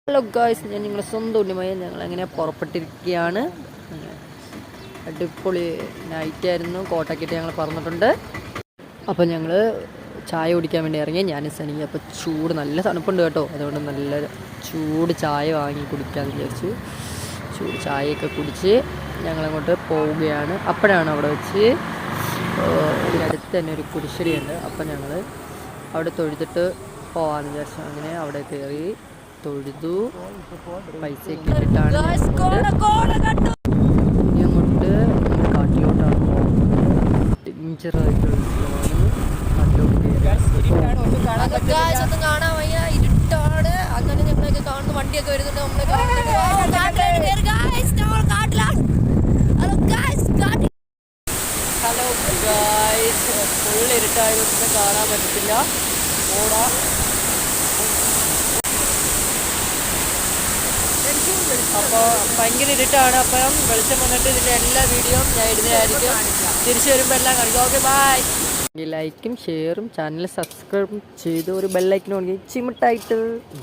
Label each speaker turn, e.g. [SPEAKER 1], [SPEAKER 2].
[SPEAKER 1] Hello guys, ഞാൻ നിങ്ങളുടെ സ്വന്തം ഉണ്ണിമയ. ഞങ്ങൾ അങ്ങനെ പുറപ്പെട്ടിരിക്കുകയാണ്. അടിപൊളി നൈറ്റായിരുന്നു. കോട്ടൊക്കെയിട്ട് ഞങ്ങൾ പറഞ്ഞിട്ടുണ്ട്. അപ്പോൾ ഞങ്ങൾ ചായ കുടിക്കാൻ വേണ്ടി ഇറങ്ങി, ഞാൻ സനി. അപ്പോൾ ചൂട് നല്ല തണുപ്പുണ്ട് കേട്ടോ, അതുകൊണ്ട് നല്ല ചൂട് ചായ വാങ്ങി കുടിക്കാമെന്ന് വിചാരിച്ചു. ചൂട് ചായയൊക്കെ കുടിച്ച് ഞങ്ങളങ്ങോട്ട് പോവുകയാണ്. അപ്പോഴാണ് അവിടെ വെച്ച് ഇതിനടുത്ത് തന്നെ ഒരു കുരിശടിയുണ്ട്. അപ്പം ഞങ്ങൾ അവിടെ തൊഴുതിട്ട് പോകാമെന്ന് വിചാരിച്ചു. അങ്ങനെ അവിടെ കയറി തൊഴുതു, പൈസയൊക്കെ ഇട്ടിട്ടാണ് ഇനി അങ്ങോട്ട് കാട്ടിലോട്ടാണ്. ഡേഞ്ചറായിട്ടുള്ള കാട്ടിലോട്ട് കാണാൻ വയ്യ, ഇരുട്ടാണ്. അങ്ങനെ ഞങ്ങളൊക്കെ കാണുന്നു, വണ്ടിയൊക്കെ വരുന്നുണ്ട്. ഹലോ ഗായ്സ്, ഫുൾ ഇരുട്ടായതൊന്നും കാണാൻ പറ്റത്തില്ല. ഓടാ, അപ്പോൾ ഭയങ്കര ഇരുട്ടാണ്. അപ്പം വെളിച്ചം വന്നിട്ട് ഇതിൻ്റെ എല്ലാ വീഡിയോയും ഞാൻ ഇടുന്നതായിരിക്കും. തിരിച്ചു വരുമ്പോൾ എല്ലാം കാണിക്കും. Okay, bye. ലൈക്കും ഷെയറും ചാനൽ സബ്സ്ക്രൈബും ചെയ്ത് ഒരു ബെല്ലൈക്കൻ ഓൺ ചിമിട്ടായിട്ട്